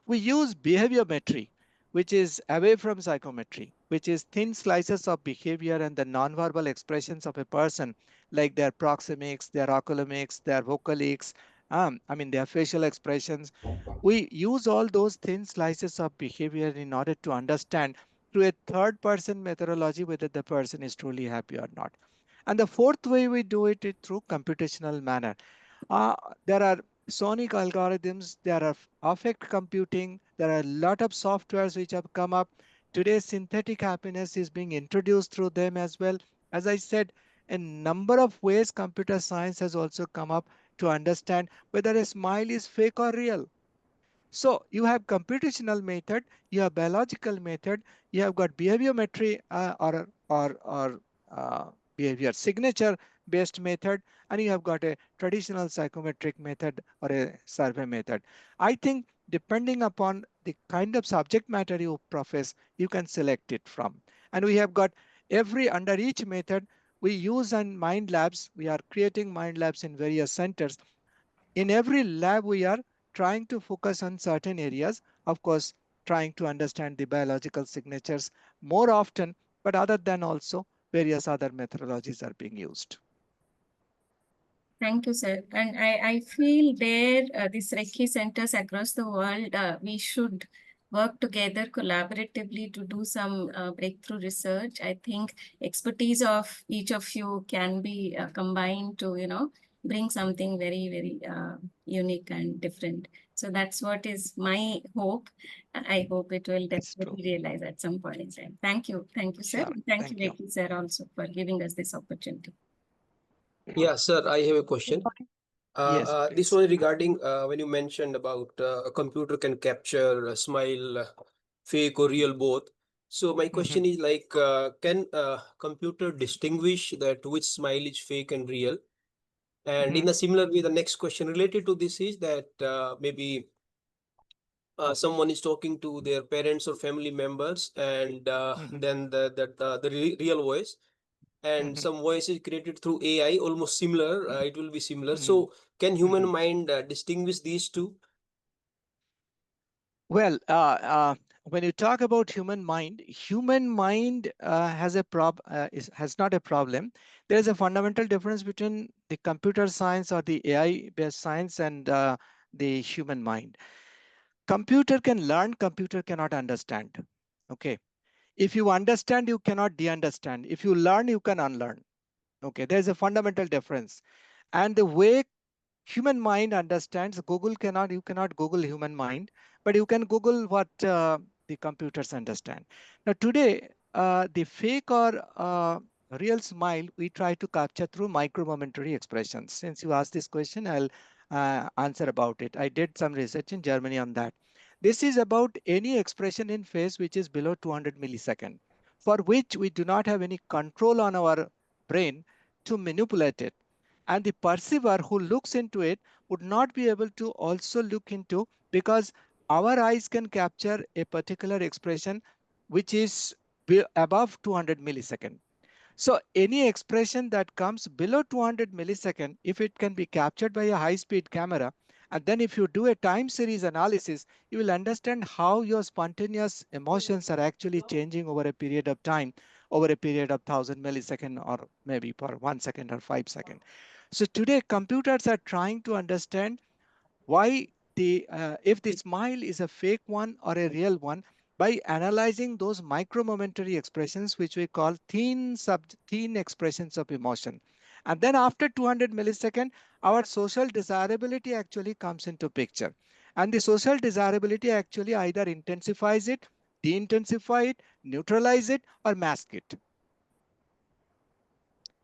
We use behaviometry, which is away from psychometry, which is thin slices of behavior and the nonverbal expressions of a person, like their proxemics, their oculomics, their vocalics, their facial expressions. We use all those thin slices of behavior in order to understand through a third person methodology whether the person is truly happy or not. And the fourth way we do it is through computational manner. There are sonic algorithms, there are affect computing, there are a lot of softwares which have come up. Today, synthetic happiness is being introduced through them as well. As I said, a number of ways computer science has also come up to understand whether a smile is fake or real. So you have computational method, you have biological method, you have got behaviometry or behavior signature based method, and you have got a traditional psychometric method or a survey method. I think depending upon the kind of subject matter you profess, you can select it from. And we have got every under each method we use on mind labs. We are creating mind labs in various centers. In every lab, we are trying to focus on certain areas, of course, trying to understand the biological signatures more often, but other than also various other methodologies are being used. Thank you, sir. And I feel there, these Reiki centers across the world, we should work together collaboratively to do some breakthrough research. I think expertise of each of you can be combined to, bring something very, very unique and different. So that's what is my hope. I hope it will That's true. definitely realize at some point in time. Thank you. Thank you, sir. Sure. Thank you, Thank you. Vicky, sir, also for giving us this opportunity. Yeah, sir, I have a question. Yes, This please. was regarding when you mentioned about a computer can capture a smile, fake or real both. So my question is like, can a computer distinguish that which smile is fake and real? And in a similar way, the next question related to this is that maybe someone is talking to their parents or family members, and then the real voice and some voice is created through AI, almost similar. It will be similar. So, can human mind distinguish these two? Well, when you talk about human mind has not a problem. There is a fundamental difference between the computer science or the AI-based science and the human mind. Computer can learn, computer cannot understand. Okay. If you understand, you cannot de-understand. If you learn, you can unlearn. Okay. There's a fundamental difference. And the way human mind understands, you cannot Google human mind, but you can Google what the computers understand. Now today, the fake or real smile, we try to capture through micro-momentary expressions. Since you asked this question, I'll answer about it. I did some research in Germany on that. This is about any expression in face which is below 200 millisecond, for which we do not have any control on our brain to manipulate it. And the perceiver who looks into it would not be able to also look into, because our eyes can capture a particular expression which is above 200 millisecond. So any expression that comes below 200 millisecond, if it can be captured by a high-speed camera, and then if you do a time series analysis, you will understand how your spontaneous emotions are actually changing over a period of time, over a period of 1000 millisecond, or maybe per 1 second or 5 seconds. So today computers are trying to understand why if the smile is a fake one or a real one, by analyzing those micro-momentary expressions which we call thin expressions of emotion. And then after 200 millisecond, our social desirability actually comes into picture. And the social desirability actually either intensifies it, de-intensify it, neutralize it, or mask it.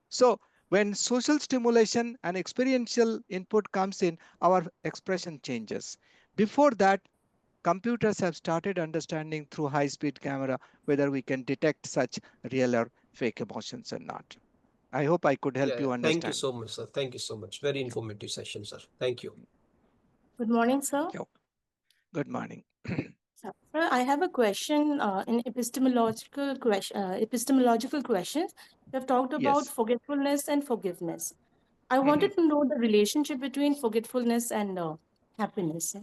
So when social stimulation and experiential input comes in, our expression changes. Before that, computers have started understanding through high-speed camera whether we can detect such real or fake emotions or not. I hope I could help you Yeah, thank you understand. so much, sir. Thank you so much. Very informative session, sir. Thank you. Good morning, sir. Yo, good morning. Sir, I have a question in epistemological questions. You have talked about Yes. forgetfulness and forgiveness. I Mhm. wanted to know the relationship between forgetfulness and happiness.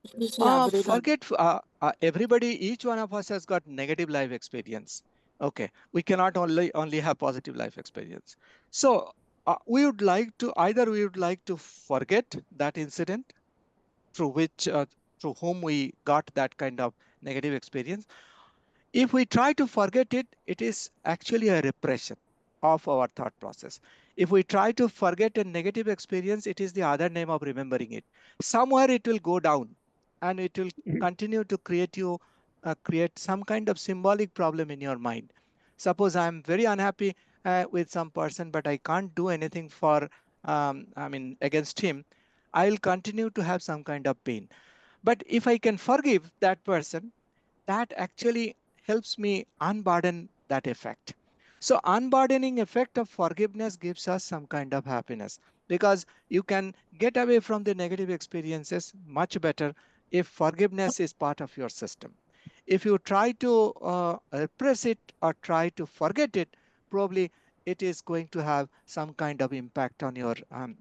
Please elaborate on. Everybody, each one of us has got negative life experience. Okay, we cannot only have positive life experience. So we would like to forget that incident through which through whom we got that kind of negative experience. If we try to forget it, it is actually a repression of our thought process. If we try to forget a negative experience, it is the other name of remembering it. Somewhere it will go down and it will continue to create some kind of symbolic problem in your mind. Suppose I'm very unhappy with some person, but I can't do anything against him. I'll continue to have some kind of pain. But if I can forgive that person, that actually helps me unburden that effect. So unburdening effect of forgiveness gives us some kind of happiness, because you can get away from the negative experiences much better if forgiveness is part of your system. If you try to repress it or try to forget it, probably it is going to have some kind of impact on your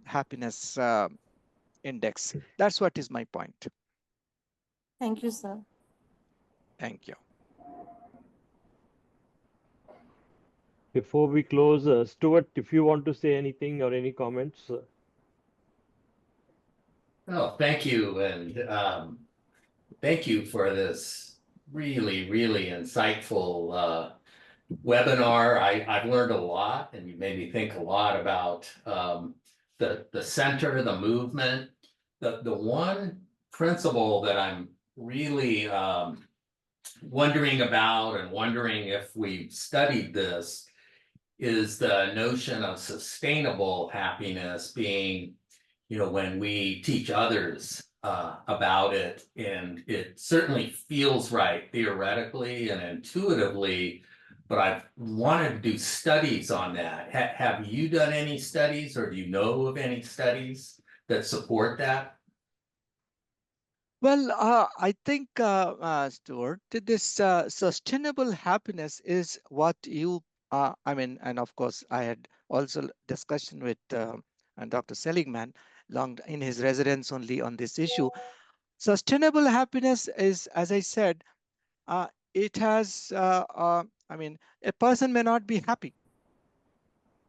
happiness index. That's what is my point. Thank you, sir. Thank you. Before we close, Stuart, if you want to say anything or any comments. Oh, thank you. And thank you for this really, really insightful webinar. I've learned a lot, and you made me think a lot about the center, the movement. The one principle that I'm really wondering about and wondering if we've studied this is the notion of sustainable happiness being, when we teach others about it, and it certainly feels right theoretically and intuitively, but I've wanted to do studies on that. Have you done any studies, or do you know of any studies that support that? Well, I think, Stuart, this sustainable happiness is what you, and of course, I had also discussion with Dr. Seligman long in his residence only on this issue. Sustainable happiness is, as I said, it has, a person may not be happy,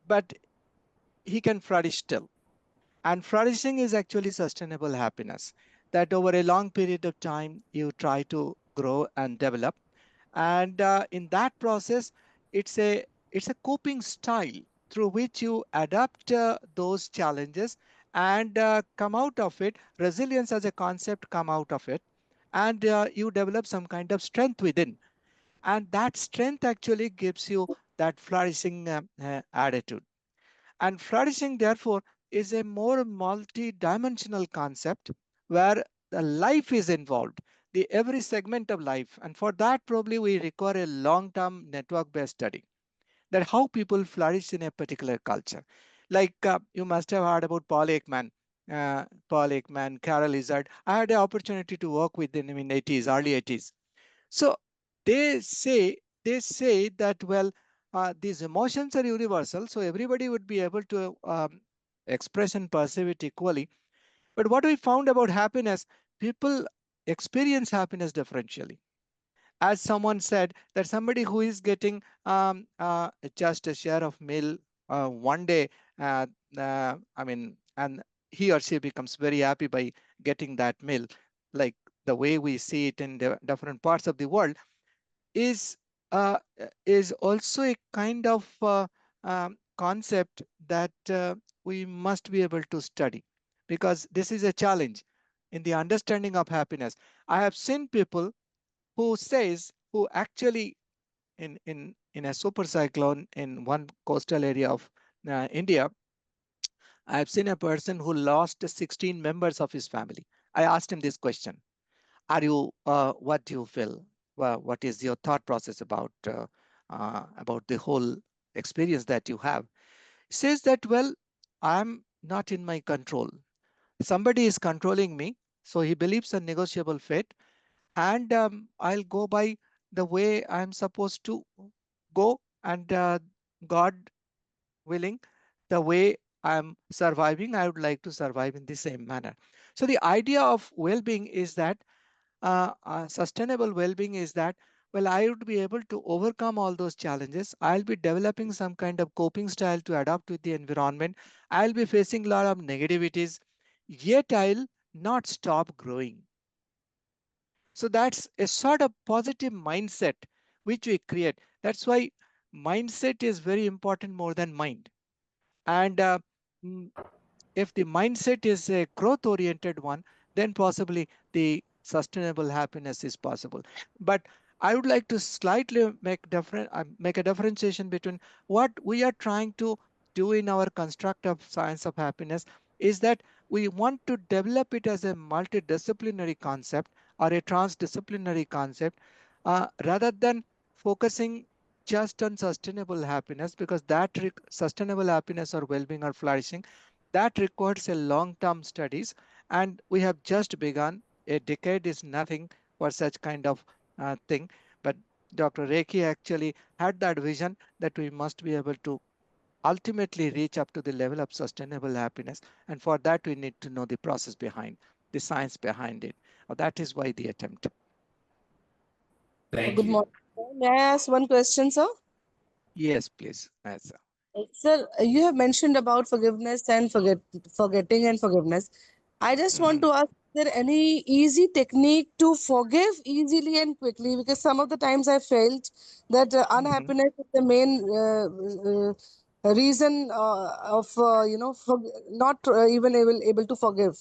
but he can flourish still. And flourishing is actually sustainable happiness, that over a long period of time, you try to grow and develop. And in that process, it's a coping style through which you adapt those challenges and come out of it. Resilience as a concept come out of it, and you develop some kind of strength within. And that strength actually gives you that flourishing attitude. And flourishing, therefore, is a more multi-dimensional concept where the life is involved, the every segment of life. And for that, probably we require a long-term network-based study that how people flourish in a particular culture. Like you must have heard about Paul Ekman, Carol Izard. I had the opportunity to work with them in 80s, early 80s. So they say that, well, these emotions are universal, so everybody would be able to express and perceive it equally. But what we found about happiness, people experience happiness differentially. As someone said, that somebody who is getting just a share of meal one day, and he or she becomes very happy by getting that meal, like the way we see it in the different parts of the world, is is also a kind of concept that we must be able to study, because this is a challenge in the understanding of happiness. I have seen people who actually in a super cyclone in one coastal area of India, I have seen a person who lost 16 members of his family. I asked him this question: are you what do you feel, what is your thought process about the whole experience that you have? He says that, well, I'm not in my control, somebody is controlling me. So he believes a negotiable fate, and I'll go by the way I'm supposed to go, and God willing, the way I'm surviving, I would like to survive in the same manner. So the idea of well-being is that sustainable well-being is that, well, I would be able to overcome all those challenges. I'll be developing some kind of coping style to adapt with the environment. I'll be facing a lot of negativities, yet I'll not stop growing. So that's a sort of positive mindset which we create. That's why mindset is very important more than mind. And mm, if the mindset is a growth oriented one, then possibly the sustainable happiness is possible. But I would like to slightly make a differentiation between what we are trying to do in our construct of science of happiness is that we want to develop it as a multidisciplinary concept or a transdisciplinary concept, rather than focusing just on sustainable happiness, because that sustainable happiness or well-being or flourishing, that requires a long-term studies, and we have just begun. A decade is nothing for such kind of thing. But Dr. Reiki actually had that vision that we must be able to ultimately reach up to the level of sustainable happiness. And for that, we need to know the process behind, the science behind it. That is why the attempt. Thank Good you. morning. May I ask one question, sir? Yes, please. Yes, Sir, you have mentioned about forgiveness and forgetting and forgiveness. I just want to ask, there any easy technique to forgive easily and quickly? Because some of the times I felt that unhappiness is the main reason of not even able to forgive.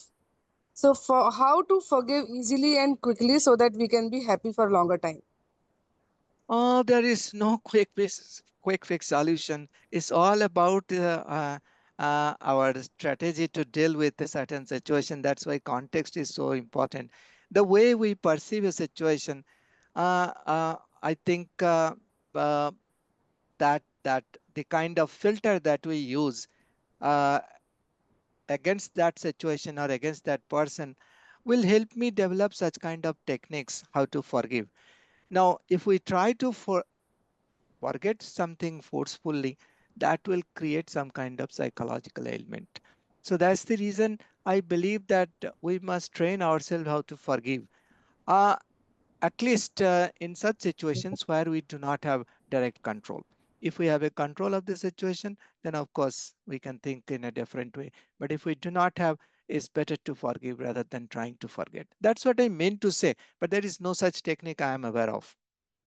So for how to forgive easily and quickly so that we can be happy for a longer time. Oh, there is no quick fix solution. It's all about our strategy to deal with a certain situation. That's why context is so important. The way we perceive a situation, I think uh, that the kind of filter that we use uh, against that situation or against that person will help me develop such kind of techniques how to forgive. Now, if we try to forget something forcefully, that will create some kind of psychological ailment. So that's the reason I believe that we must train ourselves how to forgive. Uh, at least in such situations where we do not have direct control. If we have a control of the situation, then of course we can think in a different way. But if we do not have, it's better to forgive rather than trying to forget. That's what I meant to say. But there is no such technique I am aware of.